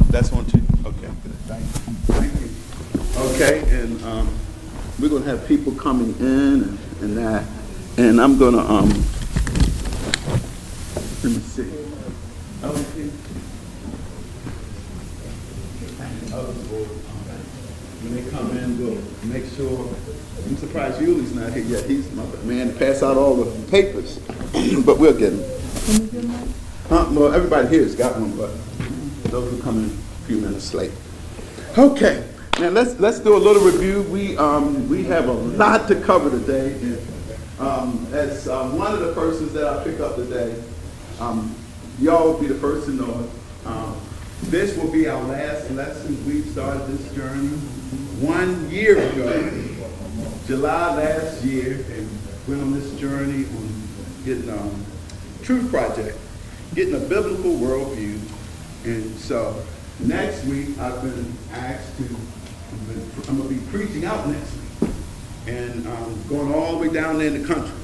That's one too. Okay, good. Thank you. Okay, and we're gonna have people coming in and that, and I'm gonna let me see. Okay. When they come in, we'll make sure. I'm surprised Yuli's not here yet. He's my man to pass out all the papers, but we'll get him. Well, everybody here has got one, but those who come in a few minutes late. Okay, now let's do a little review. We have a lot to cover today. And, as one of the persons that I pick up today, y'all will be the first to know it. This will be our last lesson. We started this journey 1 year ago, July last year, and went on this journey on getting Truth Project, getting a biblical worldview. And so next week I've been asked to, I'm going to be preaching out next week, and going all the way down there in the country.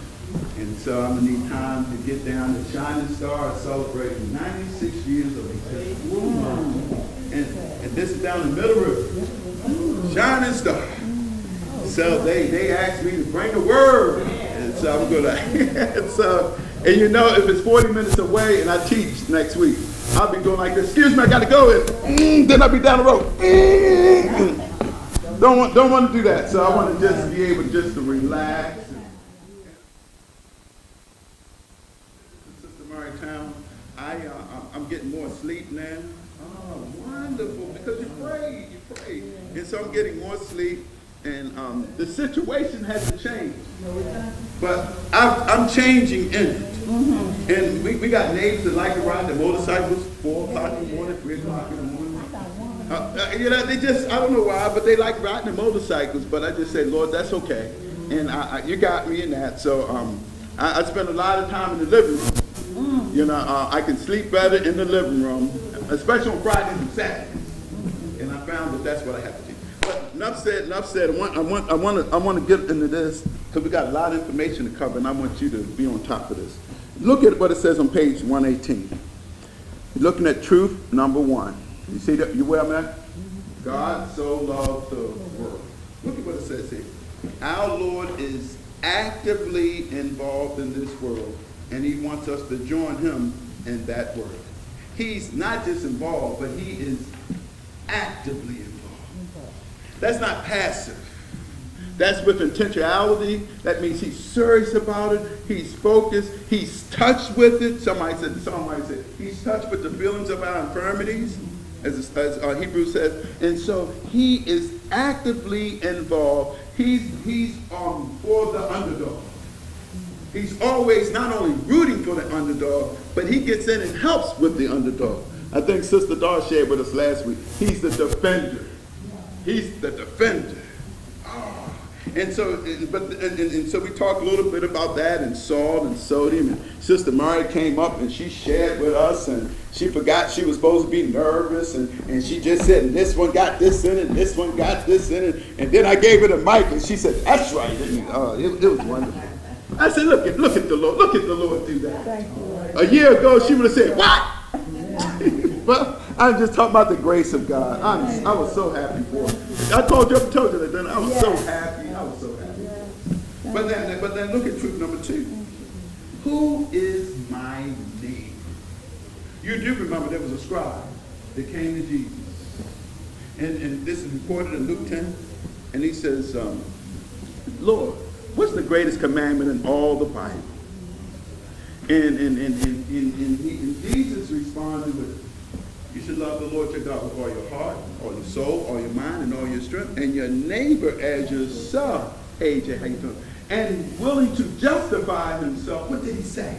And so I'm going to need time to get down to Shining Star, celebrating 96 years of existence. And this is down in Middle River, Shining Star. So they asked me to bring the word, and so I'm going to, and you know, if it's 40 minutes away and I teach next week, I'll be going like this, excuse me, I got to go, and then I'll be down the road. Don't want to do that, so I want to just be able just to relax. Sister Mary Town, I'm getting more sleep now. Oh, wonderful, because you prayed. And so I'm getting more sleep, and the situation hasn't changed. But I'm changing in it. And we got neighbors that like to ride their motorcycles 4 o'clock in the morning, 3 o'clock in the morning. You know, they just, I don't know why, but they like riding their motorcycles. But I just say, Lord, that's okay. And you got me in that. So I spend a lot of time in the living room. You know, I can sleep better in the living room, especially on Fridays and Saturdays. And I found that that's what I have to do. But enough said. I want to get into this because we got a lot of information to cover, and I want you to be on top of this. Look at what it says on page 118. You're looking at truth number 1. You see that? You where I'm at? God so loved the world. Look at what it says here. Our Lord is actively involved in this world, and he wants us to join him in that work. He's not just involved, but he is actively involved. That's not passive. That's with intentionality. That means he's serious about it. He's focused. He's touched with it. Somebody said he's touched with the feelings of our infirmities, as Hebrews says. And so he is actively involved. He's for the underdog. He's always not only rooting for the underdog, but he gets in and helps with the underdog. I think Sister Dar shared with us last week. He's the defender. He's the defender. Oh. And so we talked a little bit about that, and salt and sodium. And Sister Mary came up and she shared with us, and she forgot she was supposed to be nervous, and she just said, and this one got this in it, and this one got this in it. And then I gave her the mic, and she said, that's right. It was wonderful. I said, look at the Lord. Look at the Lord do that. Thank you, Lord. A year ago, she would have said, what? Well, I'm just talking about the grace of God. I was so happy for her. I told you that then. I was so happy. But then look at truth number 2. Who is my neighbor? You do remember there was a scribe that came to Jesus. And this is reported in Luke 10. And he says, Lord, what's the greatest commandment in all the Bible? And Jesus responded with, you should love the Lord your God with all your heart, all your soul, all your mind, and all your strength, and your neighbor as yourself. AJ, how you doing? And willing to justify himself. What did he say?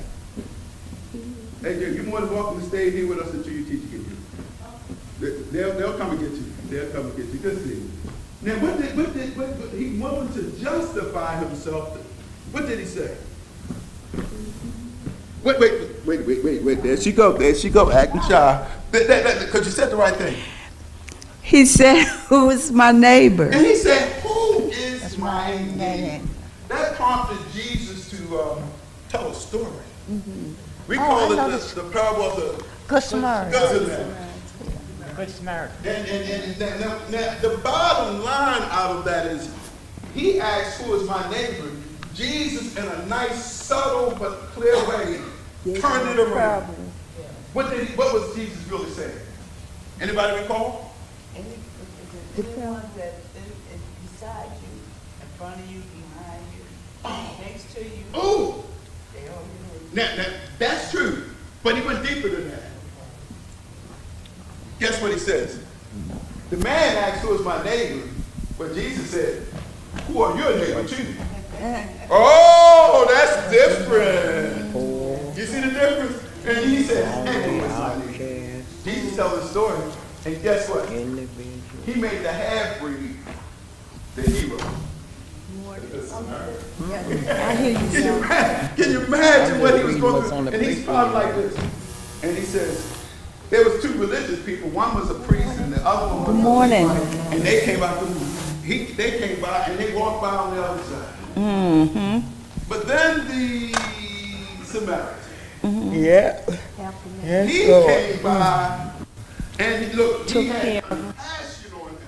AJ, you're more than welcome to stay here with us until you teach again. They'll come and get you. They'll come and get you. Good to see you. Now, what he willing to justify himself? What did he say? Wait. There she go, acting shy. Because you said the right thing. He said, who is my neighbor? And he said, who is my neighbor? That prompted Jesus to tell a story. Mm-hmm. We call it the parable of the Good Samaritan. Good Samaritan. Now, the bottom line out of that is, he asked, who is my neighbor? Jesus, in a nice, subtle, but clear way, turned it around. What was Jesus really saying? Anybody recall? The one that is beside you, in front of you, behind you, next to you. Oh, They all you now, that's true, but he went deeper than that. Guess what he says? The man asked, who is my neighbor? But Jesus said, who are your neighbor too? Oh, that's different. You see the difference? And he says, and who is my neighbor? Jesus tells the story, and guess what? He made the half-breed the hero. I hear you. Can you imagine what he was going through? And he's probably like this. And he says, there was two religious people. One was a priest and the other one was Good morning. And they came out. They came by and they walked by on the other side. Mm-hmm. But then the Samaritan, Yeah. he came by and look, he Took had care. compassion on him.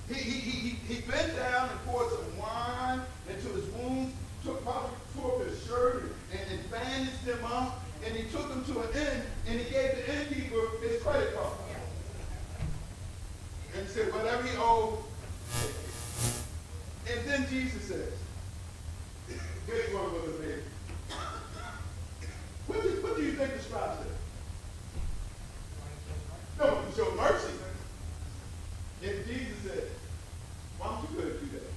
He bent down and poured some wine into his wounds, probably tore up his shirt and bandaged him up, and he took him to an inn, and he gave the innkeeper his credit card. And said, whatever he owed. And then Jesus says, here's one of the baby. What do you think the scribe said? No, show mercy. And Jesus said, why don't you go and do that?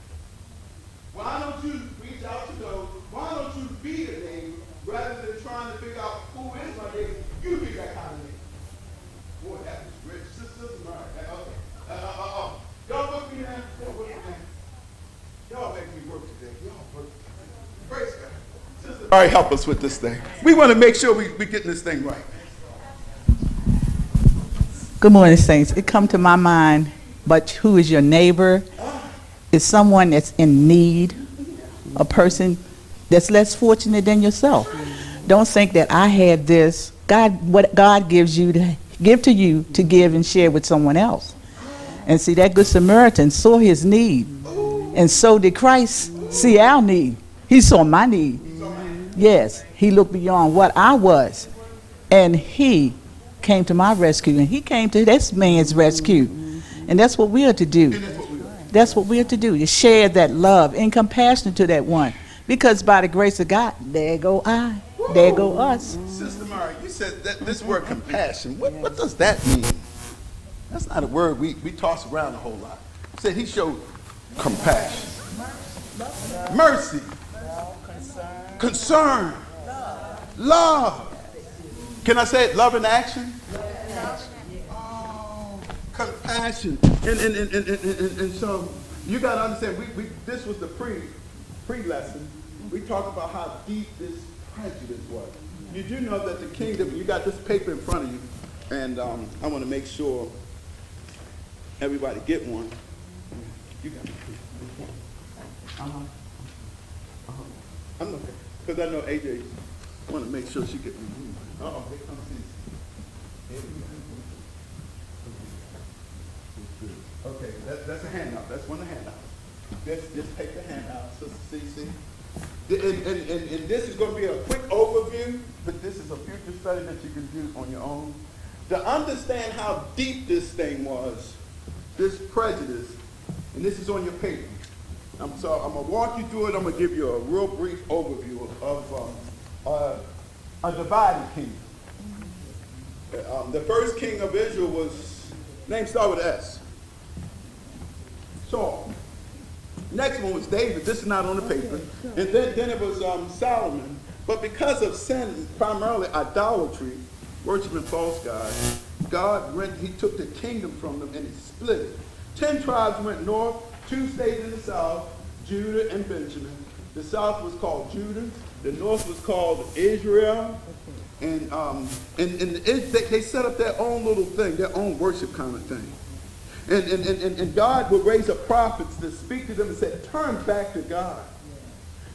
Why don't you reach out to those? Why don't you be the neighbor rather than trying to figure out who is my neighbor? You be that kind of neighbor. Boy, that was rich. Sister, okay. Y'all look me now. Y'all make me work today. Y'all work today. Praise God. Sister, all right, help us with this thing. We want to make sure we getting this thing right. Good morning, saints. It come to my mind, but who is your neighbor? Is someone that's in need, a person that's less fortunate than yourself. Don't think that I had this. What God gives you to give to you to give and share with someone else. And see, that Good Samaritan saw his need, and so did Christ see our need. He saw my need. Yes, he looked beyond what I was, and he came to my rescue, and he came to this man's rescue. And that's what we are to do. That's what we are to do, to share that love and compassion to that one. Because by the grace of God, there go I, there go us. Sister Mary, you said that this word compassion. What does that mean? That's not a word we toss around a whole lot. You said he showed compassion. Mercy. Concern. Love. Can I say it? Love in action? Oh, compassion. And so you got to understand, this was the pre-lesson. We talked about how deep this prejudice was. You do know that the kingdom, you got this paper in front of you, and I want to make sure everybody get one. You got it. I'm okay. Because I know AJ want to make sure she get removed. Uh-oh, here comes Cece. Okay, that's a handout. That's one of the handouts. Just take the handout, Sister Cece. And this is going to be a quick overview, but this is a future study that you can do on your own. To understand how deep this thing was, this prejudice, and this is on your paper. I'm going to walk you through it. I'm going to give you a real brief overview of a divided kingdom. The first king of Israel was, name started with S. Saul. Next one was David. This is not on the paper. And then it was Solomon. But because of sin, primarily idolatry, worshiping false gods, he took the kingdom from them and he split it. 10 tribes went north, 2 stayed in the south, Judah and Benjamin. The south was called Judah. The north was called Israel. And they set up their own little thing, their own worship kind of thing. And God would raise up prophets to speak to them and say, turn back to God.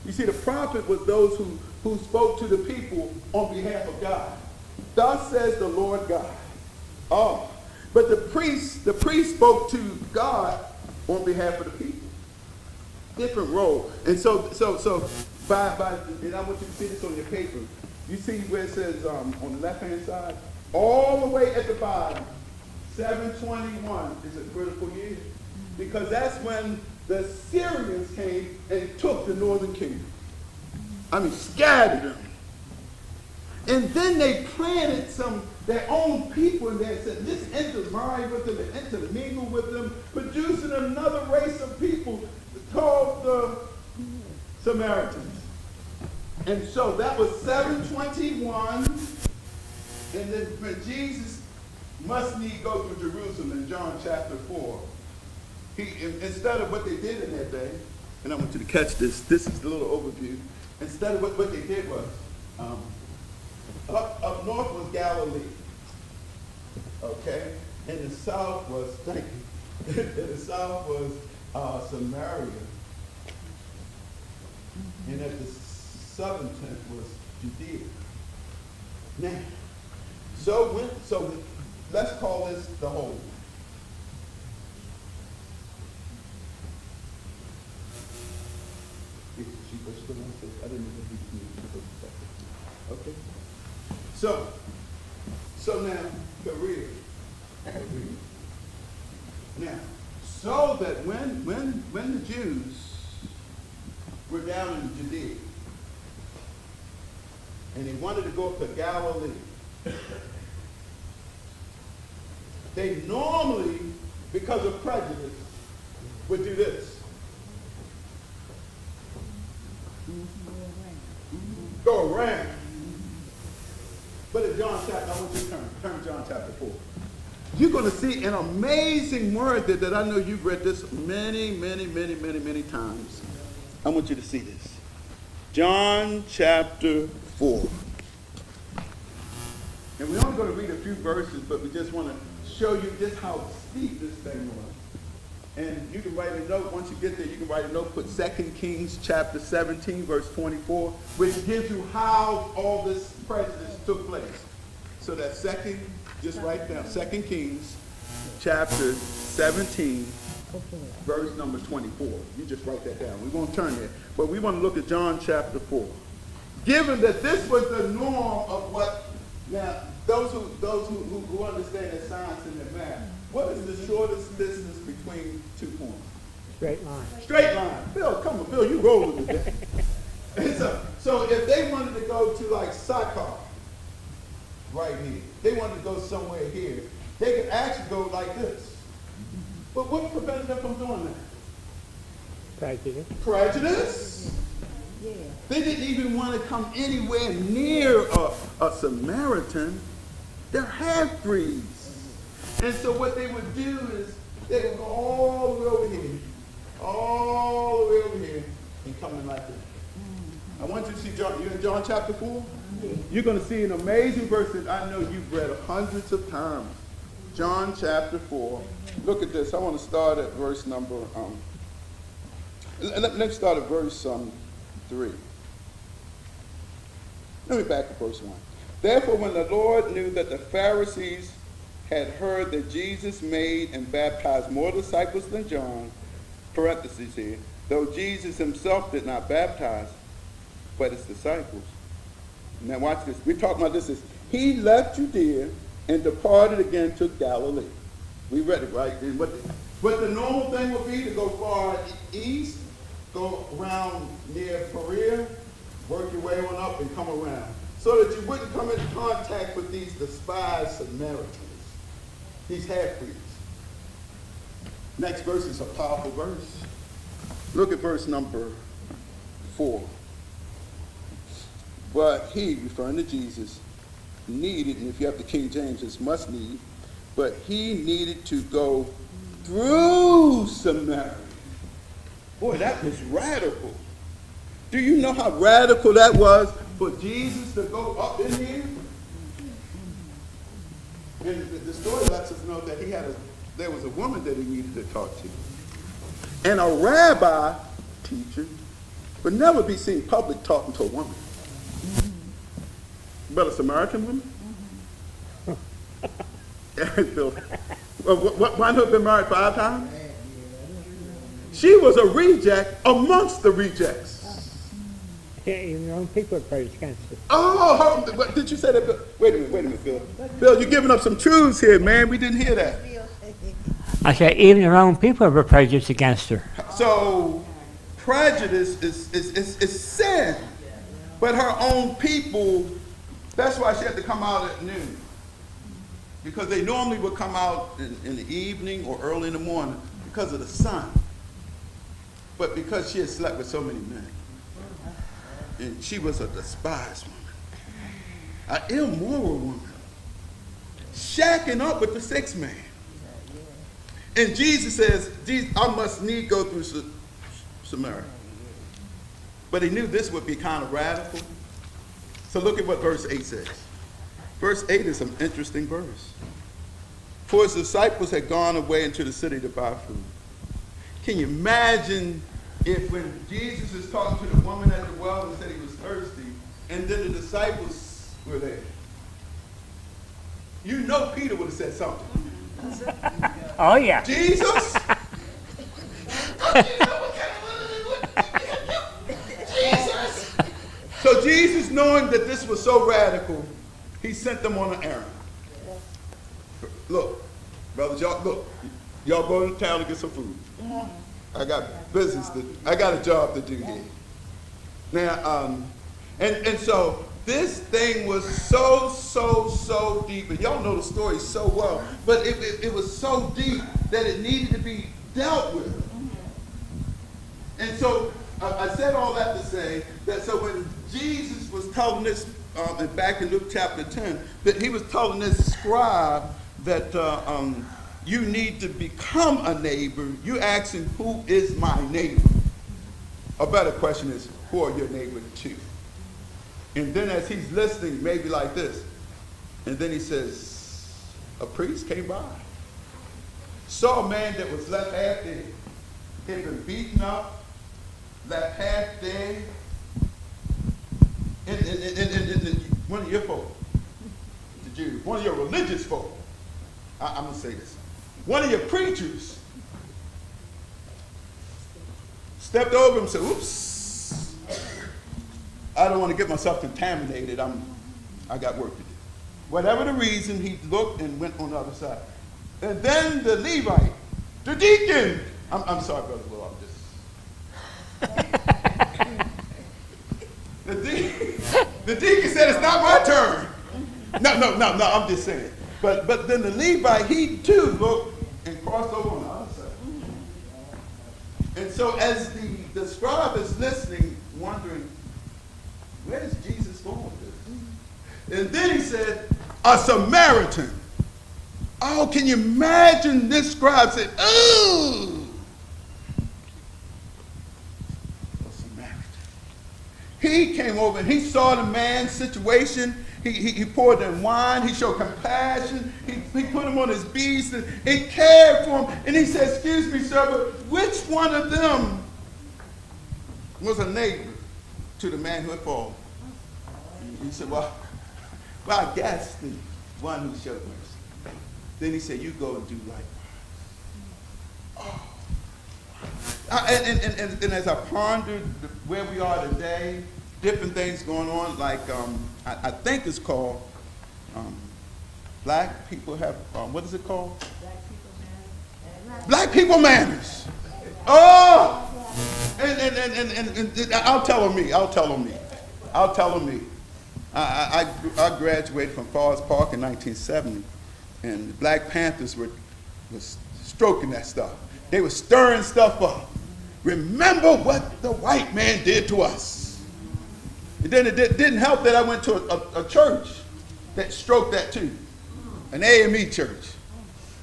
You see, the prophet was those who spoke to the people on behalf of God. Thus says the Lord God. Oh, But the priest spoke to God on behalf of the people. Different role. And so by and I want you to see this on your paper. You see where it says on the left-hand side, all the way at the bottom, 721 is a critical year. Because that's when the Syrians came and took the northern kingdom. I mean, scattered them. And then they planted their own people in there and said, let's intermarry with them and intermingle with them, producing another race of people called the Samaritans. And so that was 721. And then when Jesus must need go through Jerusalem in John chapter 4, instead of what they did in that day, and I want you to catch this is the little overview. Instead of what they did was, up north was Galilee, okay? And the south was, thank you, and the south was Samaria. And at the southern tent was Judea. Now, so let's call this the whole. I didn't know okay. So now, Korea. Now, so that when the Jews were down in Judea and they wanted to go up to Galilee, they normally, because of prejudice, would do this. Go around. But in John chapter, I want you to turn to John chapter 4. You're going to see an amazing word that I know you've read this many times. I want you to see this. John chapter 4. And we're only going to read a few verses, but we just want to show you just how steep this thing was. And you can write a note, once you get there, you can write a note, put 2 Kings chapter 17, verse 24, which gives you how all this prejudice took place. So that just write down, 2 Kings chapter 17, verse number 24. You just write that down. We won't turn there. But we want to look at John chapter 4. Given that this was the norm of what, now, those who understand their science and their math, what is the shortest distance between 2 points? Straight line. Straight line. Bill, come on, Bill, you roll with it. So if they wanted to go to like Sakar, right here, they wanted to go somewhere here, they could actually go like this. But what prevented them from doing that? Prejudice. Prejudice? Yeah. They didn't even want to come anywhere near a Samaritan. They're half-breeds. And so what they would do is they would go all the way over here, and come in like this. I want you to see John. You're in John chapter 4? You're going to see an amazing verse that I know you've read hundreds of times. John chapter 4. Look at this. I want to start at verse number, let's start at verse 3. Let me back to verse 1. Therefore, when the Lord knew that the Pharisees had heard that Jesus made and baptized more disciples than John, parentheses here, though Jesus himself did not baptize, but his disciples. Now watch this. We're talking about this. He left Judea and departed again to Galilee. We read it, right? And what the normal thing would be to go far east, go around near Perea, work your way on up and come around, so that you wouldn't come into contact with these despised Samaritans, these half-breeds. Next verse is a powerful verse. Look at verse number 4. But he, referring to Jesus, needed, and if you have the King James, it's must need, but he needed to go through Samaria. Boy, that was radical. Do you know how radical that was for Jesus to go up in here? And the story lets us know that there was a woman that he needed to talk to. And a rabbi teacher would never be seen public talking to a woman. But a Samaritan woman? Phil, why not been married 5 times? She was a reject amongst the rejects. Yeah, even your own people are prejudiced against you. Oh, what, did you say that, Bill? Wait a minute, Phil. Bill, you're giving up some truths here, man. We didn't hear that. I said, even your own people were prejudiced against her. So, prejudice is sin. But her own people, that's why she had to come out at noon. Because they normally would come out in the evening or early in the morning because of the sun. But because she had slept with so many men, and she was a despised woman, an immoral woman, shacking up with the 6th man. And Jesus says, I must need go through Samaria. But he knew this would be kind of radical. So look at what verse 8 says. Verse 8 is an interesting verse. For his disciples had gone away into the city to buy food. Can you imagine if when Jesus is talking to the woman at the well and said he was thirsty, and then the disciples were there? You know Peter would have said something. Oh, yeah. Jesus? Jesus! So Jesus, knowing that this was so radical, he sent them on an errand. Look, brothers, y'all go to town to get some food. I got I got a job to do here. Now, and so this thing was so deep, and y'all know the story so well, but it was so deep that it needed to be dealt with. And so I said all that to say that so when Jesus was telling this, back in Luke chapter 10, that he was telling this scribe that you need to become a neighbor, you asking, who is my neighbor? A better question is, who are your neighbor to? And then as he's listening, maybe like this, and then he says, a priest came by, saw a man that was left half dead, had been beaten up, left half dead, and one of your folk, the Jews, one of your religious folk, I'm going to say this, one of your preachers stepped over him and said, oops, I don't want to get myself contaminated. I got work to do. Whatever the reason, he looked and went on the other side. And then the Levite, the deacon, I'm sorry, Brother Will, the deacon said, it's not my turn. No, I'm just saying. But then the Levite, he too looked and crossed over on the other side. And so as the scribe is listening, wondering, where is Jesus going with this? And then he said, a Samaritan. Oh, can you imagine this scribe said, oh, a Samaritan. He came over and he saw the man's situation. He poured in wine. He showed compassion. He put him on his beast and he cared for him. And he said, excuse me, sir, but which one of them was a neighbor to the man who had fallen? He said, well, I guess the one who showed mercy. Then he said, you go and do likewise. Oh. And as I pondered where we are today, different things going on, like I think it's called Black People Have, what is it called? Black People Manners. Oh! And I'll tell them me. I graduated from Forest Park in 1970, and the Black Panthers was stroking that stuff. They were stirring stuff up. Remember what the white man did to us. And then it didn't help that I went to a church that stroked that too, an AME church.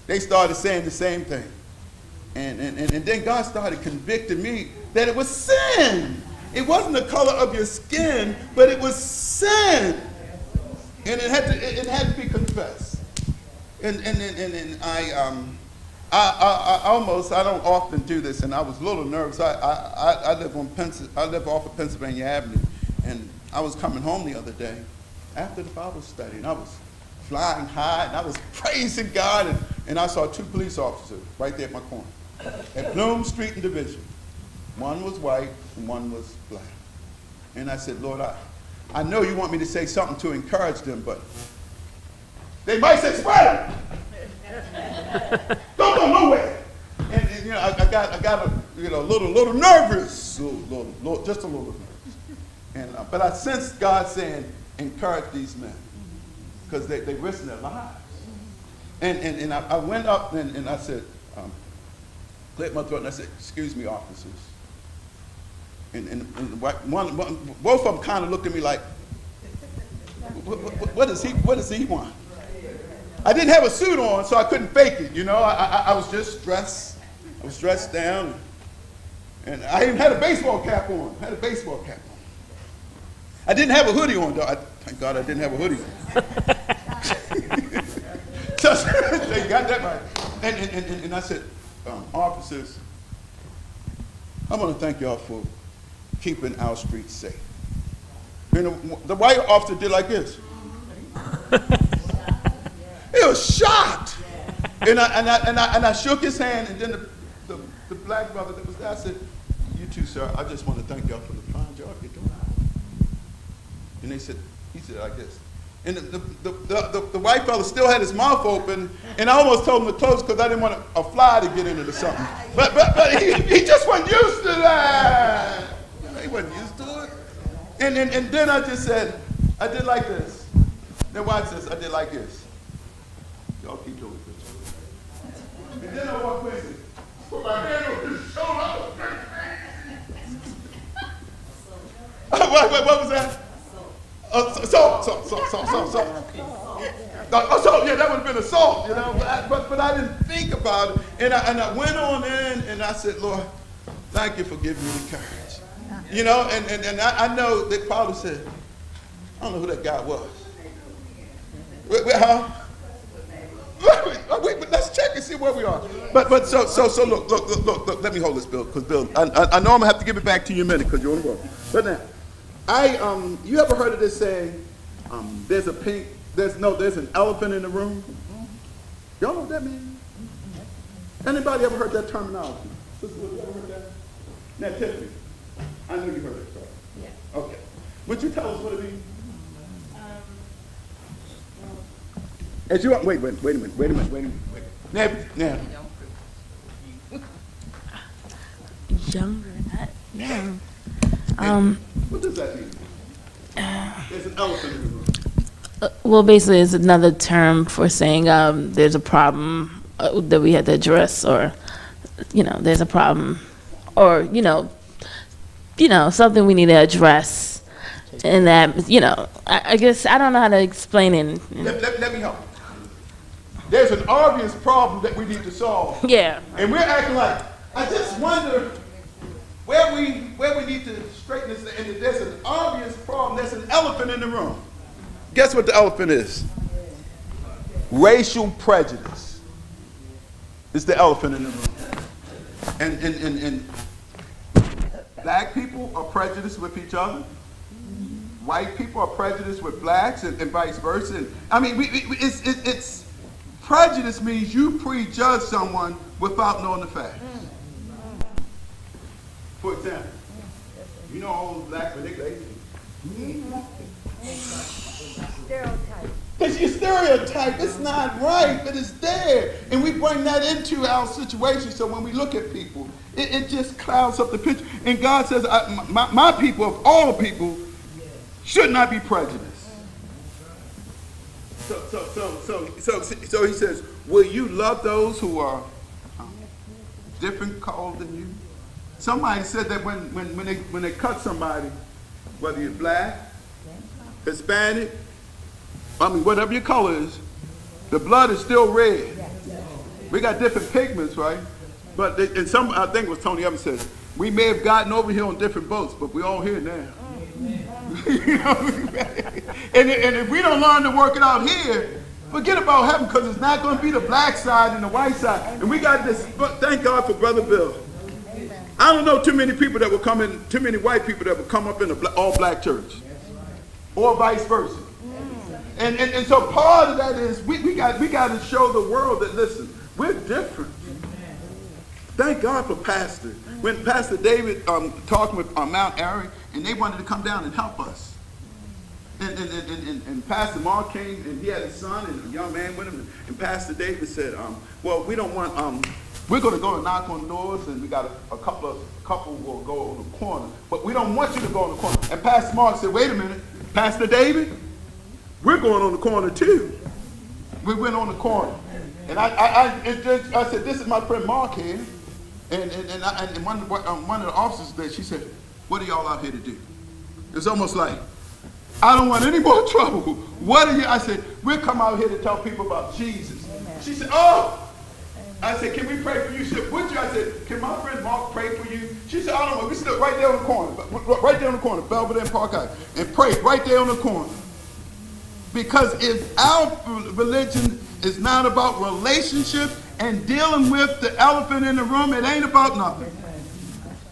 They started saying the same thing. And then God started convicting me that it was sin. It wasn't the color of your skin, but it was sin. And it had to be confessed. And I don't often do this, and I was a little nervous. I live off of Pennsylvania Avenue, and I was coming home the other day after the Bible study, and I was flying high, and I was praising God, and I saw 2 police officers right there at my corner at Bloom Street and Division. One was white and one was black. And I said, Lord, I know you want me to say something to encourage them, but they might say, spread them. Don't go nowhere. And you know, I got a little nervous, just a little nervous. And but I sensed God saying, encourage these men, because they risked their lives. And I went up and I said, cleared my throat, and I said, excuse me, officers. And both of them kind of looked at me like, what does he want? I didn't have a suit on, so I couldn't fake it, you know. I was just dressed. I was dressed down, and I even had a baseball cap on. I didn't have a hoodie on, though. Thank God I didn't have a hoodie on. So they got that right. And I said, officers, I want to thank y'all for keeping our streets safe. And the white officer did like this. He was shocked. And I shook his hand, and then the black brother that was there, I said, you too, sir, I just want to thank y'all for the fine job you're doing. And he said like this. And the white fella still had his mouth open, and I almost told him to close because I didn't want a fly to get in it or something. But he just wasn't used to that. He wasn't used to it. And then I just said, I did like this. Then watch this, I did like this. Y'all keep doing this. And then I walked in and put my hand on his shoulder. What was that? Assault. Yeah, that would have been assault, you know. But I didn't think about it. And I went on in and I said, Lord, thank you for giving me the courage. You know, and I know they probably said, I don't know who that guy was. Wait, but let's check and see where we are. But so look, let me hold this, Bill, because Bill, I know I'm gonna have to give it back to you in a minute because you're on the road. But now, you ever heard of this saying, there's an elephant in the room? Y'all know what that means? Anybody ever heard that terminology? Sister, you ever heard that? Now, Tiffany, I know you heard it, right? Yeah. Okay. Would you tell us what it means? As you wait a minute. Now. Younger, not young. What does that mean? There's an elephant in the room. Well, basically, it's another term for saying there's a problem that we had to address, or there's a problem, or something we need to address, and that I guess I don't know how to explain it. Let me help. There's an obvious problem that we need to solve. Yeah. And we're acting like, I just wonder where we need to straighten this. And there's an obvious problem. There's an elephant in the room. Guess what the elephant is? Racial prejudice. It's the elephant in the room. And black people are prejudiced with each other. White people are prejudiced with blacks, and vice versa. I mean, it's prejudice means you prejudge someone without knowing the facts. For example, you know all the blacks, but they lazy. Stereotype. Because you stereotype, it's not right, but it's there. And we bring that into our situation, so when we look at people, it just clouds up the picture. And God says, my people, of all people, should not be prejudiced. So he says, will you love those who are different color than you? Somebody said that when they cut somebody, whether you're black, Hispanic, whatever your color is, the blood is still red. We got different pigments, right? But I think it was Tony Evans said, we may have gotten over here on different boats, but we're all here now. And if we don't learn to work it out here, forget about heaven, because it's not going to be the black side and the white side. And we got this. Thank God for Brother Bill. I don't know too many white people that would come up in an all black church, or vice versa. And so part of that is we got to show the world that, listen, we're different. Thank God for Pastor. When Pastor David talking with Mount Airy, and they wanted to come down and help us. And Pastor Mark came, and he had a son and a young man with him. And Pastor David said, well, we don't want, we're going to go and knock on doors, and we got a couple will go on the corner. But we don't want you to go on the corner. And Pastor Mark said, wait a minute, Pastor David, we're going on the corner too. We went on the corner. And I said, this is my friend Mark here. And one of the officers there, she said, what are y'all out here to do? It's almost like, I don't want any more trouble. What are you? I said, we'll come out here to tell people about Jesus. Amen. She said, oh. Amen. I said, can we pray for you? She said, would you? I said, can my friend Mark pray for you? She said, I don't know. We stood right there on the corner, right there on the corner, Belvedere and Park High, and prayed right there on the corner. Because if our religion is not about relationship and dealing with the elephant in the room, it ain't about nothing.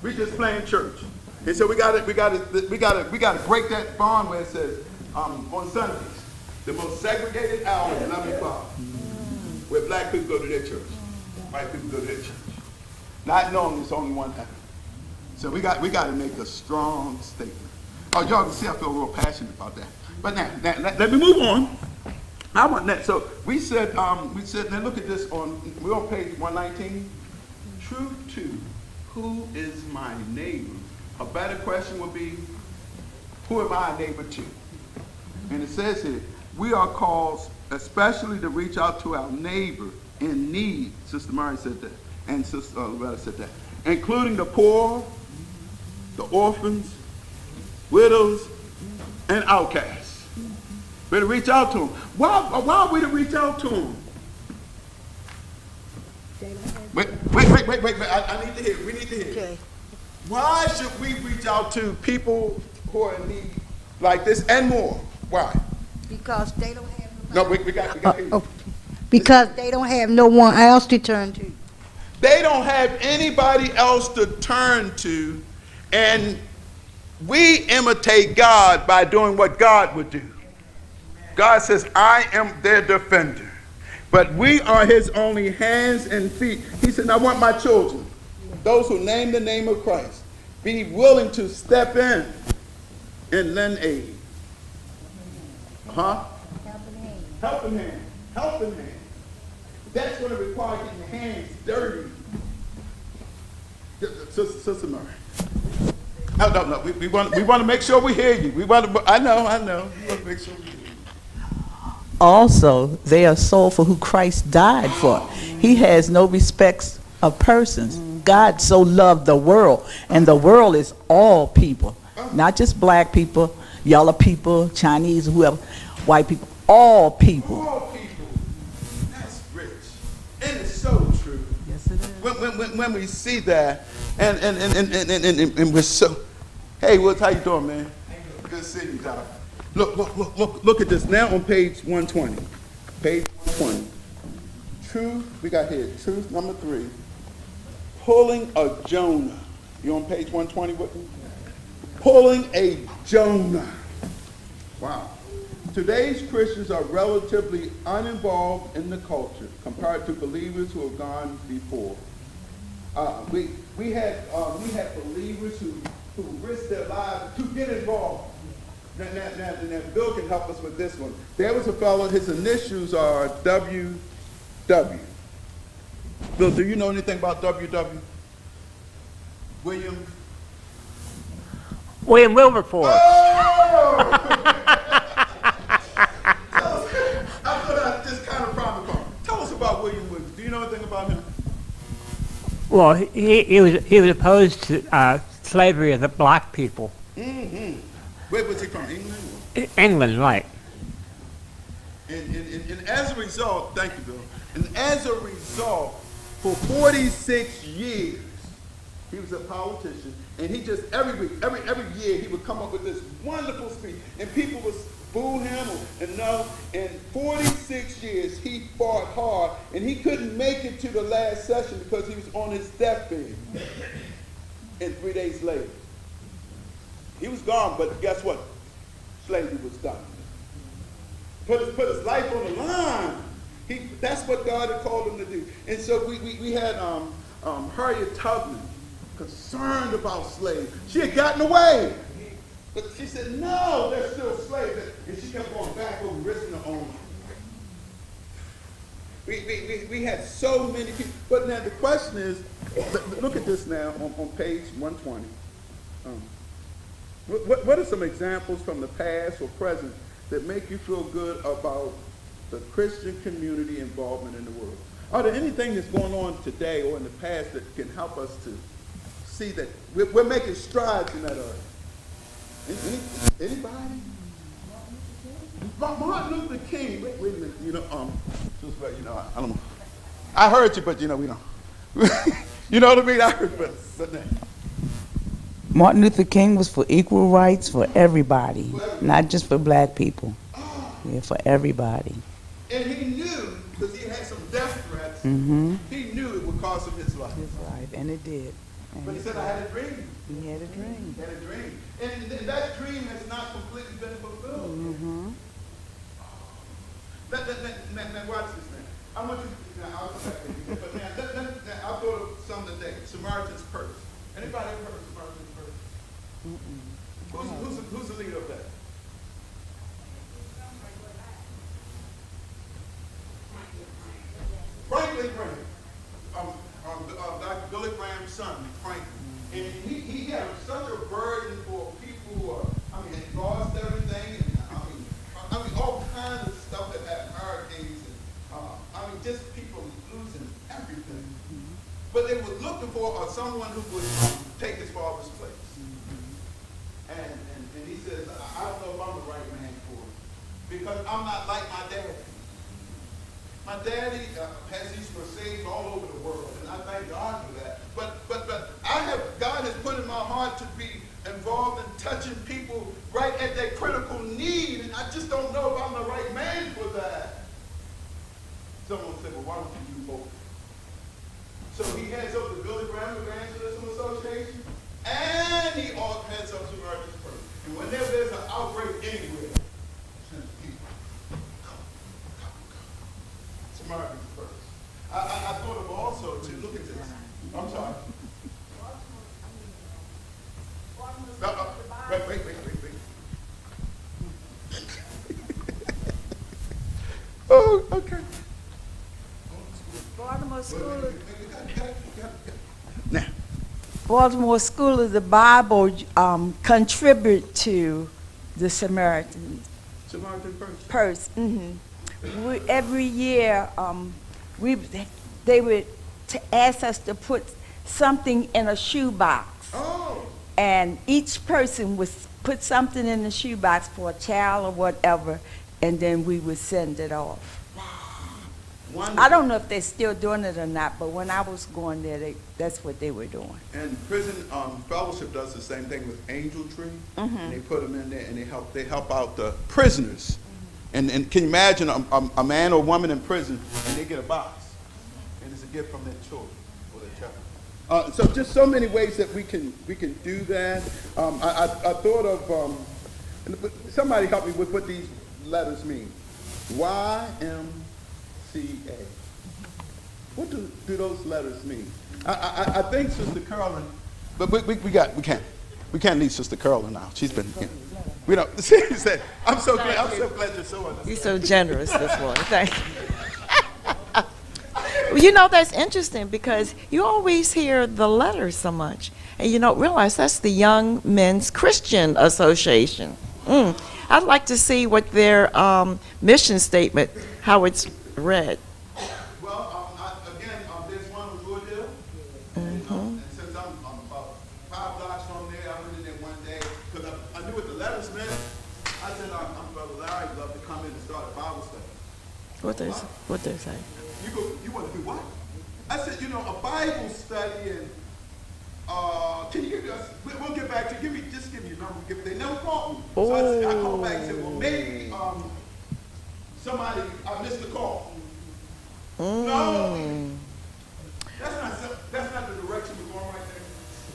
We just playing church. And so we got to break that bond where it says on Sundays, the most segregated hour is 11 o'clock, where black people go to their church, white people go to their church, not knowing there's only one heaven. So we got to make a strong statement. Oh, y'all can see I feel real passionate about that. But now let me move on. I want that. So we said, now look at this we're on page 119. True to, who is my neighbor? A better question would be, who am I a neighbor to? And it says here, we are called especially to reach out to our neighbor in need. Sister Mary said that, and Sister Loretta said that, including the poor, the orphans, widows, and outcasts. We're to reach out to them. Why are we to reach out to them? Wait. I need to hear. We need to hear. Okay. Why should we reach out to people who are in need like this and more? Why? Because they don't have No, we got to hear. because they don't have no one else to turn to. They don't have anybody else to turn to, and we imitate God by doing what God would do. God says, I am their defender. But we are his only hands and feet. He said, I want my children, those who name the name of Christ, be willing to step in and lend aid. Huh? Helping hand. Helping hand. That's going to require getting your hands dirty. Sister Murray. No. We want to make sure we hear you. I know. We want to make sure we hear you. Also, they are sold for who Christ died for. He has no respects of persons. God so loved the world, and the world is all people, not just black people, yellow people, Chinese, whoever, white people, all people. All people. That's rich. And it's so true. Yes, it is. When we see that, and we're so, hey, Woods, how you doing, man? Good seeing you, Doc. Look at this now on page 120. Page 120. Truth, we got here, truth number 3. Pulling a Jonah. You on page 120 with me? Pulling a Jonah. Wow. Today's Christians are relatively uninvolved in the culture compared to believers who have gone before. We had believers who risked their lives to get involved. Now, Bill can help us with this one. There was a fellow, his initials are WW. Bill, do you know anything about WW? William Wilberforce. Oh! I thought I just kind of probably called. Tell us about William Woods. Do you know anything about him? Well, he was opposed to slavery of the black people. Mm-hmm. Where was he from? England? England, right. And as a result, thank you, Bill. And as a result, for 46 years, he was a politician, and he just every week, every year, he would come up with this wonderful speech, and people would boo him and no. And 46 years, he fought hard, and he couldn't make it to the last session because he was on his deathbed. And 3 days later, he was gone, but guess what? Slavery was done. put his life on the line. That's what God had called him to do. And so we had Harriet Tubman concerned about slaves. She had gotten away. But she said, no, they're still slaves. And she kept going back over risking her own life. We had so many people. But now the question is, look at this now on page 120. What are some examples from the past or present that make you feel good about the Christian community involvement in the world? Are there anything that's going on today or in the past that can help us to see that we're making strides in that area? Anybody? Martin Luther King. Wait a minute. Just like, I don't know. I heard you, but we don't. You know what I mean? I heard, but now. Martin Luther King was for equal rights for everybody, not just for black people. Yeah, for everybody. And he knew, because he had some death threats, he knew it would cost him his life. His life, and it did. But he said, I had a dream. He had a dream. He had a dream. And that dream has not completely been fulfilled. Now watch this now. I want you to, now I'll come back to you, but now I'll go to some today. Samaritan's Purse. Anybody ever heard of Samaritan's Purse? Who's the leader of that? Franklin Graham. Dr. Billy Graham's son, Franklin. And he had such a burden for people who are, had lost everything, and all kinds of stuff that had hurricanes, and just people losing everything. But they were looking for someone who would take his father's place. And he says, I don't know if I'm the right man for it, because I'm not like my daddy. My daddy has these crusades all over the world, and I thank God for that. But God has put in my heart to be involved in touching people right at their critical need, and I just don't know if I'm the right man for that. Someone said, well, why don't you do both? So he heads up the Billy Graham Evangelism Association, and he heads up Samaritan's Purse. And whenever there's an outbreak anywhere, sends people. Samaritan's Purse. I thought of also to look at this. I'm sorry. Wait. Oh, okay. Baltimore School of the Bible contribute to the Samaritan Purse. Every year, they would ask us to put something in a shoebox. Oh. And each person would put something in the shoebox for a child or whatever, and then we would send it off. Wonderful. I don't know if they're still doing it or not, but when I was going there, that's what they were doing. And Prison Fellowship does the same thing with Angel Tree. And they put them in there, and they help out the prisoners. And can you imagine a man or woman in prison, and they get a box, and it's a gift from their children or their child. So just so many ways that we can do that. I thought of somebody help me with what these letters mean. YMCA. What do those letters mean? I think Sister Carolyn, but we can't leave Sister Carolyn out. She's been, we don't. I'm so glad you're so understanding. You're so generous this morning. Thank you. Well, that's interesting because you always hear the letters so much, and you don't realize that's the Young Men's Christian Association. I'd like to see what their mission statement, how it's read. Well, again, there's one in Louisville, and since I'm about 5 blocks from there, I went in there one day because I knew what the letters meant. I said, I'm Brother Larry, I'd love to come in and start a Bible study. What they say? You want to do what? I said, a Bible study, and can you give us? We'll get back to you. Just give me your number. They never called me. So I called back and said, well, maybe somebody I missed the call. No, that's not the direction we're going right there.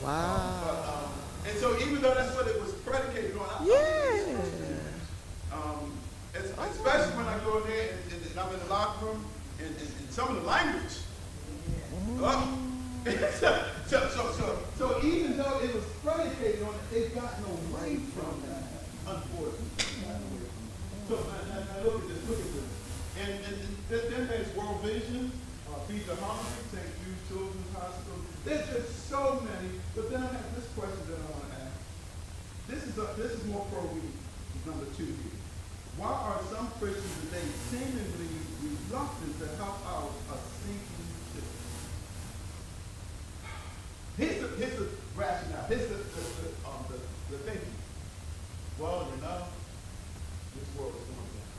Wow. And so even though that's what it was predicated on, especially when go there and I'm in the locker room and some of the language. So even though it was predicated on it, they've gotten away from that, unfortunately. So now look at this. And then there's World Vision, Feed the Hungry, St. Jude Children's Hospital. There's just so many. But then I have this question that I want to ask. This is more pro-weed, number 2 here. Why are some Christians today seemingly reluctant to help out a sinking ship? Here's the rationale. Here's the thinking. Well, this world is going down.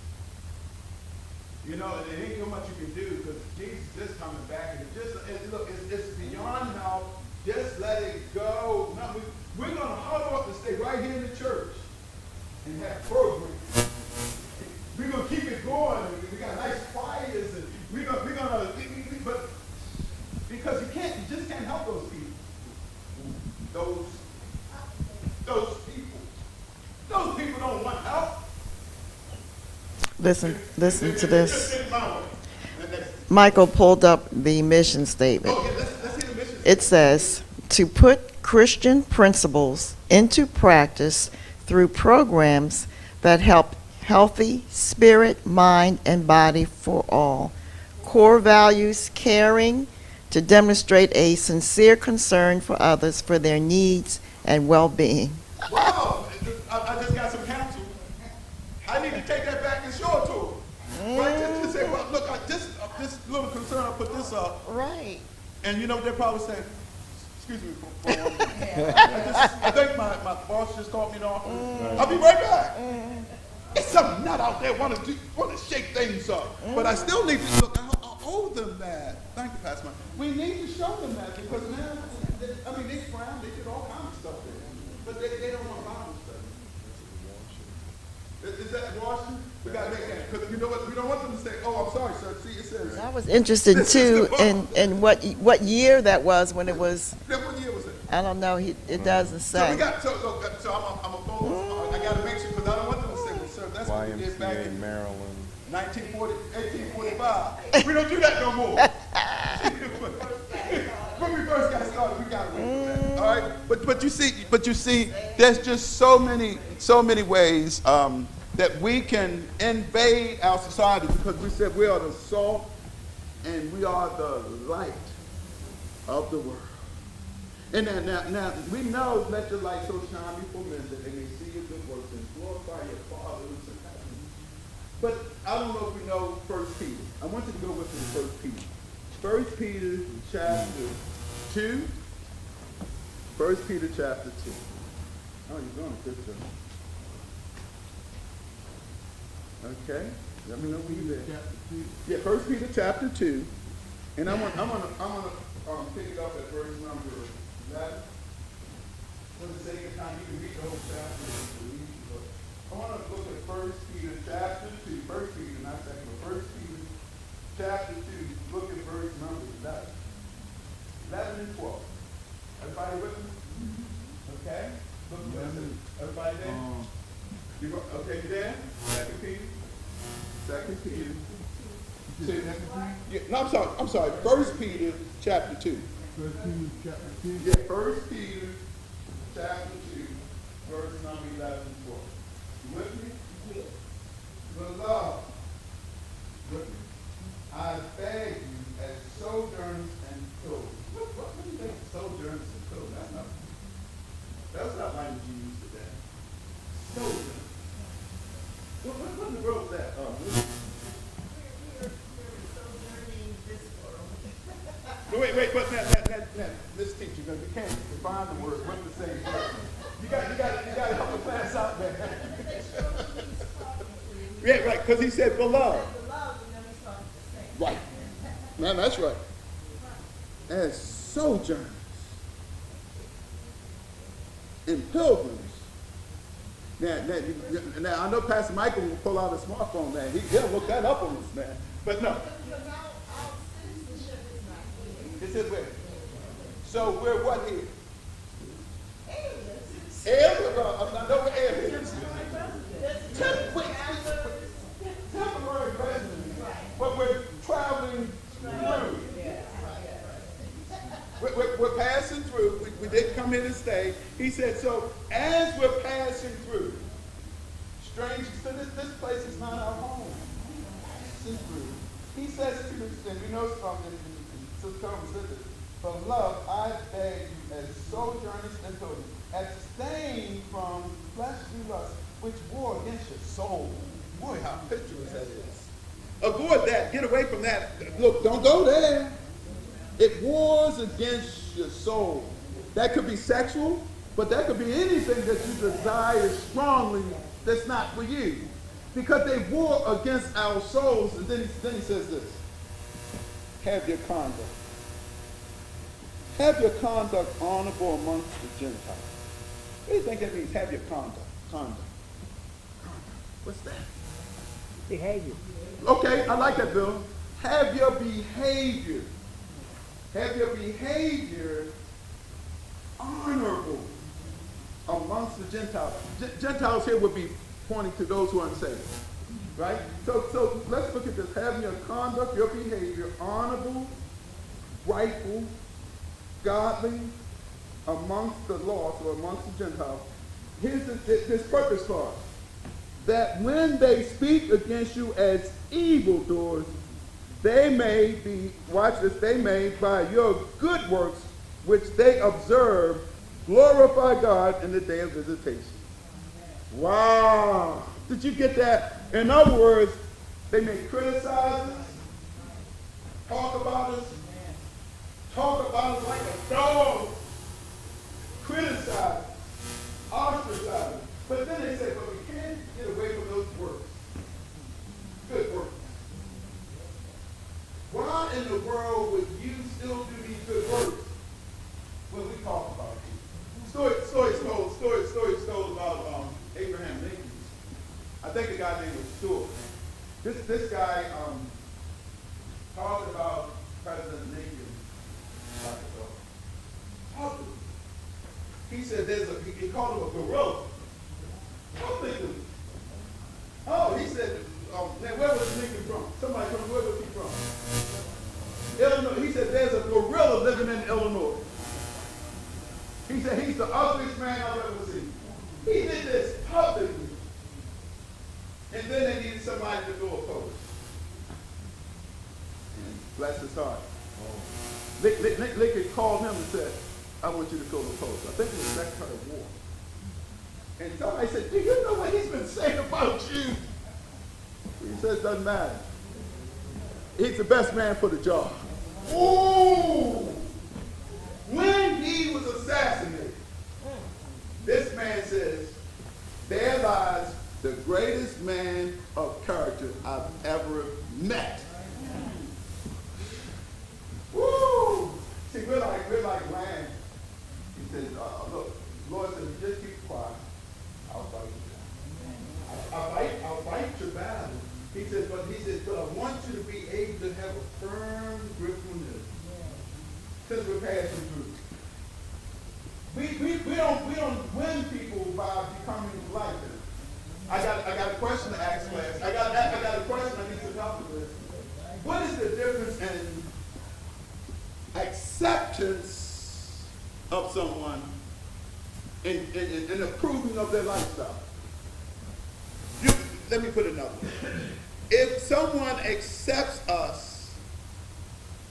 You know, and there ain't so much you can do because Jesus is coming back. And it's beyond now. Just let it go. No, we're going to huddle up and stay right here in the church and have programs. We're going to keep it going. We got nice choirs and we're going to, but because you just can't help those people. Those people don't want help. Listen to this. Michael pulled up the mission statement. Okay, let's hear the mission. It says, to put Christian principles into practice through programs that help healthy spirit, mind, and body for all. Core values, caring, to demonstrate a sincere concern for others, for their needs and well-being. Wow, I just got some counsel. I need to take that back and show it to them. Right? Just say, well, look, this little concern, I put this up. Right. And you know what they're probably saying? Excuse me for 1 minute. I think my boss just called me in the office. I'll be right back. It's some nut out there want to shake things up. But I still need to look. I owe them that. Thank you, Pastor Mike. We need to show them that because now, they frown, they did all kinds of stuff there. But they don't want Bible study. Is that Washington? We got to make that. Because you know what? We don't want them to say, oh, I'm sorry, sir. See, it says. I was interested too in what year that was when it was. What year was it? I don't know. It doesn't So say. I'm a phone. I got to make sure because I don't want them to say, well, sir, that's what we did back YMCA in Maryland. 1845. We don't do that no more. When we first got started, we got away from that. All right, but you see, there's just so many ways that we can invade our society because we said we are the salt and we are the light of the world. And now we know, let your light so shine before men that they may see your good works and glorify your Father who's in heaven. But I don't know if we know 1 Peter. I want you to go with me to 1 Peter. 1 Peter chapter 2. 1 Peter chapter 2. Oh, you're doing a good job. Okay. Let me know when you're there. Yeah, 1 Peter chapter 2. And I'm gonna pick it up at verse number 11. For the sake of time, you can read the whole chapter. I want to look at 1 Peter chapter 2. 1 Peter, not second, but 1 Peter chapter 2. Look at verse number 11. 11 and 12. Everybody with me? Okay? Look at this. Everybody there? Okay, you there? 2 Peter? 2 Peter. 2. Yeah, no, I'm sorry. 1 Peter chapter 2. 1 Peter chapter 2. Yeah, 1 Peter chapter 2, verse number 11 and 12. You with me? Yes. Beloved, with me. I beg you as sojourners and pilgrims. What do you think of sojourners and pilgrims? That's not language you use today. Sojourners. What in the world is that? Wait, but now, Miss Teacher, you can't define the word with the same word. You got to help the class out there. Yeah, right, because he said beloved. Right. Man, that's right. As sojourners and pilgrims. Now, I know Pastor Michael will pull out a smartphone, man. He'll look that up on us, man. But no. It says where? So we're what here? Aliens. Aliens? I know we're aliens. Temporary traveling through. We're passing through. We didn't come here to stay. He said, so as we're passing through, strangers, so this place is not our home. Passing through. He says to us, and we know from Sister Coleman said this, for love I beg you as sojourners and pilgrims, abstain from fleshly lusts which war against your soul. Boy, how picturesque that is. Avoid that. Get away from that. Look, don't go there. It wars against your soul. That could be sexual, but that could be anything that you desire strongly that's not for you. Because they war against our souls. And then he says this. Have your conduct. Have your conduct honorable amongst the Gentiles. What do you think that means, have your conduct? Conduct. What's that? Behavior. Okay, I like that, Bill. Have your behavior. Have your behavior honorable amongst the Gentiles. Gentiles here would be pointing to those who are unsaved. Right? So let's look at this. Having your conduct, your behavior honorable, rightful, godly, amongst the lost or amongst the Gentiles. Here's this purpose for us. That when they speak against you as evildoers, they may be, watch this, they may by your good works, which they observe, glorify God in the day of visitation. Wow. Did you get that? In other words, they may criticize us, talk about us like a dog, criticize, ostracize. But then they say, but we can't get away from those works. Good works. Why in the world would you still do these good works when we talk about it? Story told about Abraham Lincoln. I think the guy named was Stuart. This guy talked about President Lincoln like a dog. He said he called him a gorilla. I'm thinking, oh, he said, now where was Lincoln from? Somebody told me, where was he from? Illinois. He said, there's a gorilla living in Illinois. He said, he's the ugliest man I've ever seen. He did this publicly. And then they needed somebody to go oppose. And bless his heart. Lincoln called him and said, I want you to go oppose. I think it was Secretary of War. And somebody said, do you know what he's been saying about you? He says, doesn't matter. He's the best man for the job. Ooh! When he was assassinated, this man says, there lies the greatest man of character I've ever met. Woo! See, we're like land. He says, look, the Lord says, just keep quiet. I'll fight you. I'll fight your battle. He says, but I want you to be able to have a firm grip on this. Since we're passing through. We don't win people by becoming like them. I got a question to ask class. I got a question I need to help with. What is the difference in acceptance of someone and approving of their lifestyle? Let me put it another way. If someone accepts us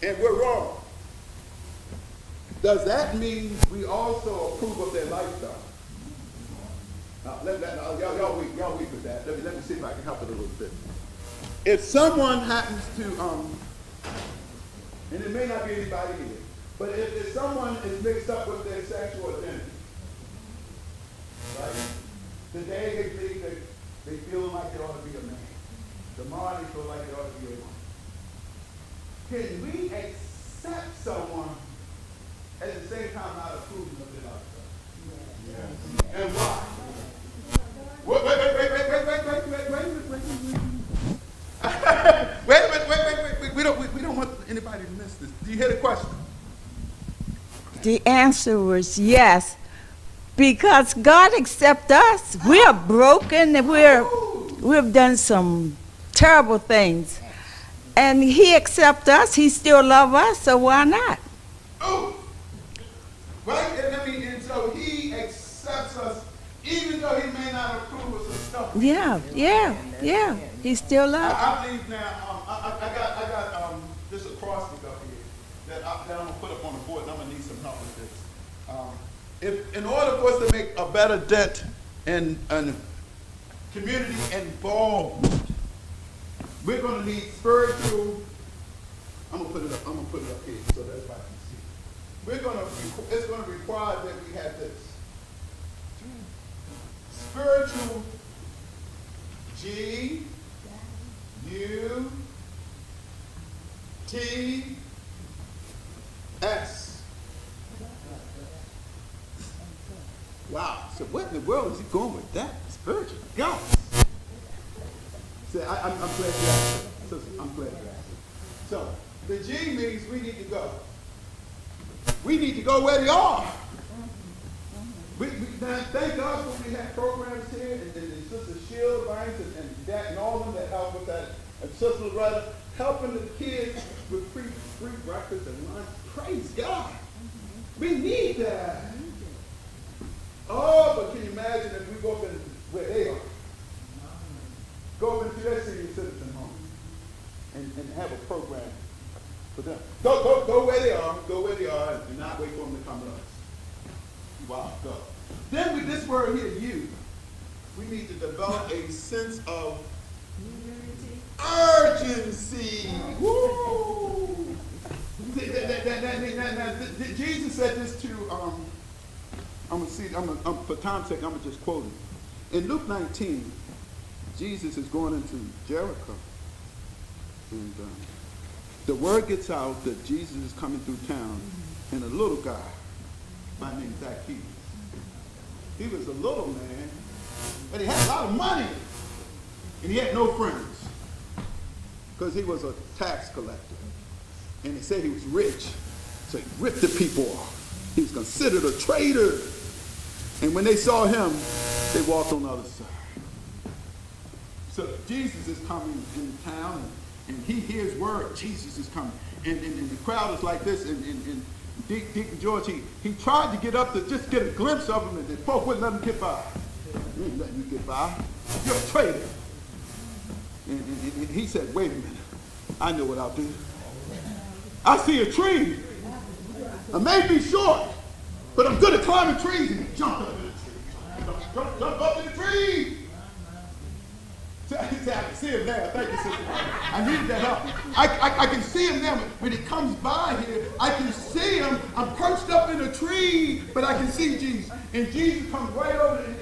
and we're wrong, does that mean we also approve of their lifestyle? Y'all weak with that. Let me see if I can help it a little bit. If someone happens to, and it may not be anybody here, but if someone is mixed up with their sexual identity, right? Today they think that they feel like they ought to be a man. Tomorrow they feel like they ought to be a woman. Can we accept someone at the same time not approving of their lifestyle? Yes. And why? Wait. We don't want anybody to miss this. Do you hear the question? The answer was yes, because God accepts us. We are broken and we've done some terrible things. And he accept us, he still love us, so why not? Oh, right? And so he accepts us, even though he may not approve of some stuff. Yeah, he still love us. I believe now, I got this acrostic up here that I'm gonna put up on the board, and I'm gonna need some help with this. If in order for us to make a better dent in community involvement, we're gonna need spiritual. I'm gonna put it up here so that everybody can see. It's gonna require that we have this spiritual G U T S. Wow. So what in the world is he going with that? Spiritual God. So I'm glad you asked. I'm glad you asked. So the G means we need to go. We need to go where they are. Now, thank God for we have programs here, and Sister Sheila Banks and that, and all of them that help with that, and Sister Loretta helping the kids with free breakfast and lunch. Praise God. We need that. Oh, but can you imagine if we go up in where they are? Go up into their senior citizen home and have a program for them. Go where they are, and not wait for them to come to us. Wow, go. Then with this word here, you, we need to develop a sense of urgency. Woo! Jesus said this to, for time's sake, I'm going to just quote it. In Luke 19, Jesus is going into Jericho. And the word gets out that Jesus is coming through town, and a little guy by name Zacchaeus. He was a little man, but he had a lot of money, and he had no friends, because he was a tax collector. And they said he was rich, so he ripped the people off. He was considered a traitor. And when they saw him, they walked on the other side. So Jesus is coming in town, and he hears word, Jesus is coming. And the crowd is like this, and Deacon George, he tried to get up to just get a glimpse of him, and the folk wouldn't let him get by. We ain't letting you get by. You're a traitor. And he said, wait a minute. I know what I'll do. I see a tree. I may be short, but I'm good at climbing trees. And he jumped up in the tree. Jump up in the tree. I can see him now. Thank you, sister. I needed that help. I can see him now. When he comes by here, I can see him. I'm perched up in a tree, but I can see Jesus. And Jesus comes right over, and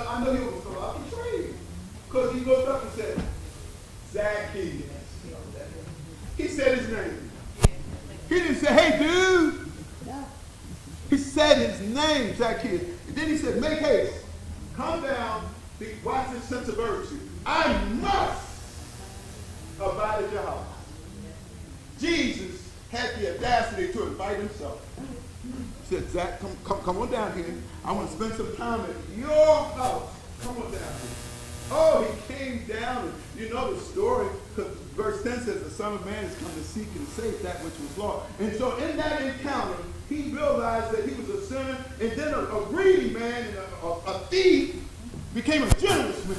I know he was so up the tree. Because he looked up and said, Zacchaeus. He said his name. He didn't say, hey, dude. He said his name, Zacchaeus. And then he said, make haste. Come down. Watch this sense of urgency. I must abide at your house. Jesus had the audacity to invite himself. He said, Zach, come on down here. I want to spend some time at your house. Come on down here. Oh, he came down, and you know the story, because verse 10 says, the Son of Man has come to seek and save that which was lost. And so in that encounter, he realized that he was a sinner, and then a greedy man and a thief became a generous man.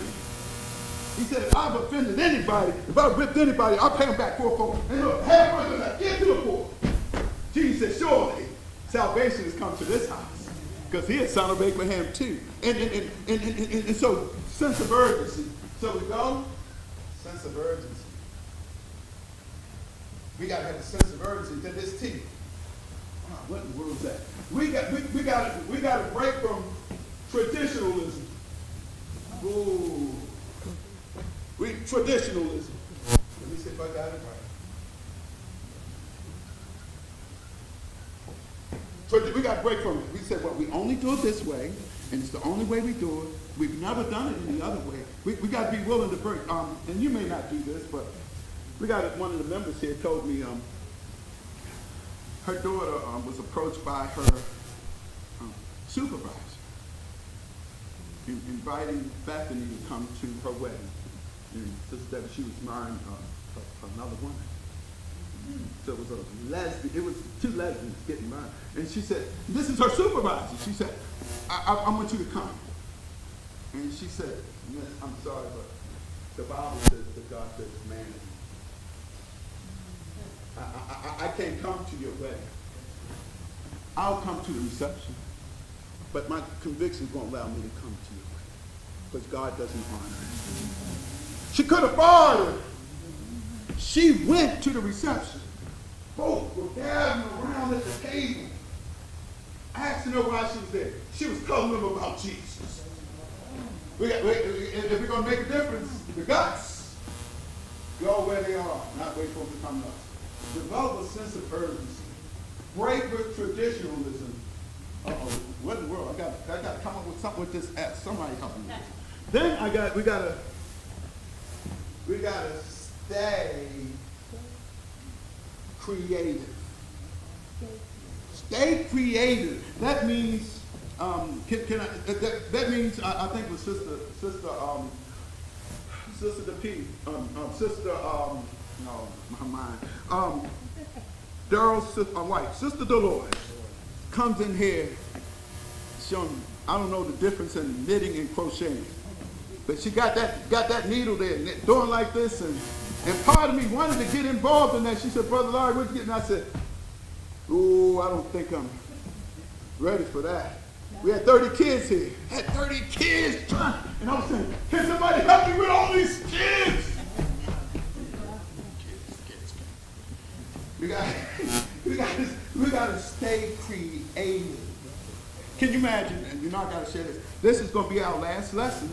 He said, if I've offended anybody, if I've ripped anybody, I'll pay them back fourfold. And look, half worth I give to the poor. Jesus said, surely salvation has come to this house, because he is son of Abraham too. And so, sense of urgency. So we go, sense of urgency. We got to have a sense of urgency to this team. Wow, what in the world is that? We got to break from traditionalism. Ooh. Traditionalism. Let me see if I got it right. We got to break from it. We said, well, we only do it this way, and it's the only way we do it. We've never done it any other way. We got to be willing to break. And you may not do this, but we got one of the members here told me her daughter was approached by her supervisor, inviting Bethany to come to her wedding. And Sister Debbie, she was marrying her another woman. So it was a lesbian. It was two lesbians getting married. And she said, this is her supervisor. She said, I want you to come. And she said, Miss, I'm sorry, but the Bible says that God says man. I can't come to your wedding. I'll come to the reception. But my convictions won't allow me to come to your wedding. Because God doesn't honor it. She could have bothered. She went to the reception. Both were gathering around at the table, asking her why she was there. She was telling them about Jesus. If we're going to make a difference, the guts, go where they are, not wait for them to come to us. Develop a sense of urgency. Break with traditionalism. Uh-oh, what in the world? I got to come up with something with this S. Somebody help me with this. Then we gotta stay creative. Stay creative. That means, that means, I think with Sister DeP, no, my mind, Daryl's wife, Sister Dolores, comes in here showing, I don't know the difference in knitting and crocheting, but she got that needle there, doing like this, and part of me wanted to get involved in that. She said, Brother Larry, what you getting? I said, ooh, I don't think I'm ready for that. We had 30 kids here. Had 30 kids trying, and I was saying, can somebody help me with all these kids? We got to stay creative. Can you imagine? And you know I got to share this. This is going to be our last lesson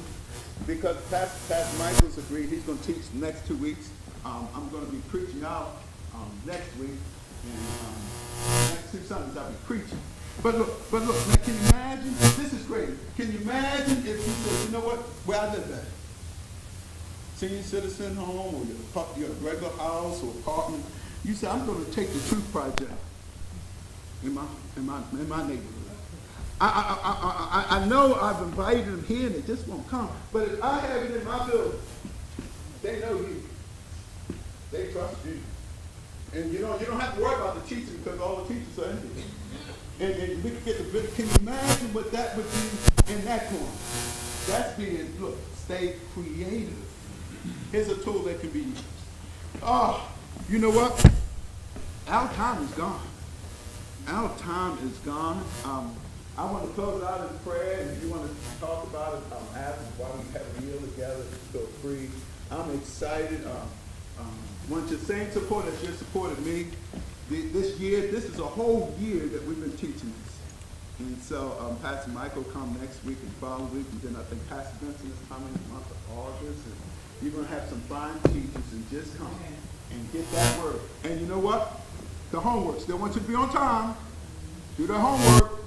because Pastor Michael's agreed he's going to teach the next 2 weeks. I'm going to be preaching out next week, and next 2 Sundays I'll be preaching. But look, man, can you imagine? This is great. Can you imagine if you said, you know what? Where I live at, senior citizen home or your regular house or apartment. You say, I'm going to take the Truth Project in my neighborhood. I know I've invited them here and they just won't come. But if I have it in my building, they know you. They trust you. And you don't have to worry about the teaching because all the teachers are in here. And we can get the bit. Can you imagine what that would be in that corner? That's being, look, stay creative. Here's a tool that can be used. Oh, you know what? Our time is gone. Our time is gone. I want to close it out in prayer, and if you want to talk about it after while we have a meal together, feel free. I'm excited. Want your same support as you supported me this year. This is a whole year that we've been teaching this. And so Pastor Michael come next week and following week, and then I think Pastor Vincent is coming in the month of August. And you're going to have some fine teachers, and just come and get that word. And you know what? The homework. Still want you to be on time. Do the homework.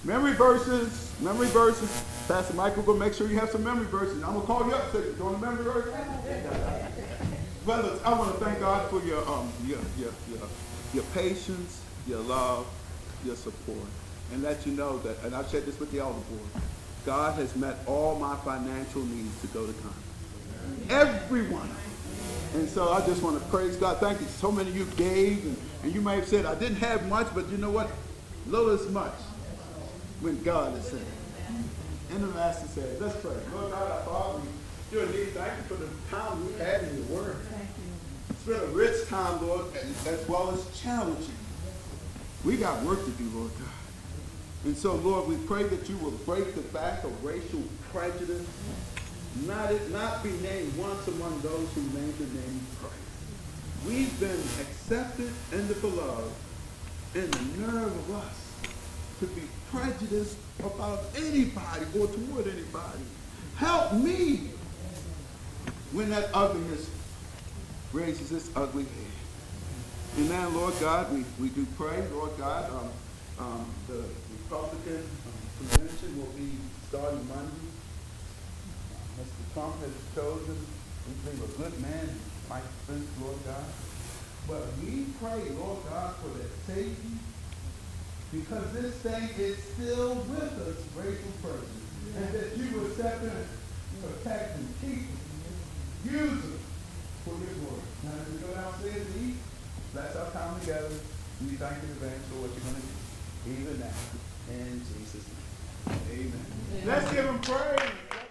Memory verses. Pastor Michael will make sure you have some memory verses. I'm going to call you up and say, you doing the memory verses? Well, look, I want to thank God for your patience, your love, your support. And let you know that, and I've shared this with the elder board, God has met all my financial needs to go to conference. Everyone. And so I just want to praise God. Thank you. So many of you gave, and you may have said, I didn't have much, but you know what? Little is much when God is there. And the Master said, let's pray. Lord God, our Father, you're indeed thank you for the time we've had in your word. It's been a rich time, Lord, as well as challenging. We got work to do, Lord God. And so, Lord, we pray that you will break the back of racial prejudice, not be named once among those who named the name of Christ. We've been accepted in the beloved, and the nerve of us to be prejudiced about anybody or toward anybody. Help me when that ugliness raises its ugly head. And now, Lord God, we do pray, Lord God, the Republican convention will be starting Monday. Mr. Trump has chosen, we believe, a good man, Mike Pence, Lord God. But we pray, Lord God, for that safety, because this thing is still with us, racial prejudice, and that you will step in, protect, and keep us, use us for your glory. Now, as we go downstairs to eat, bless our time together. We thank you in advance for what you're going to do. Even now. In Jesus' name. Amen. Let's give him praise.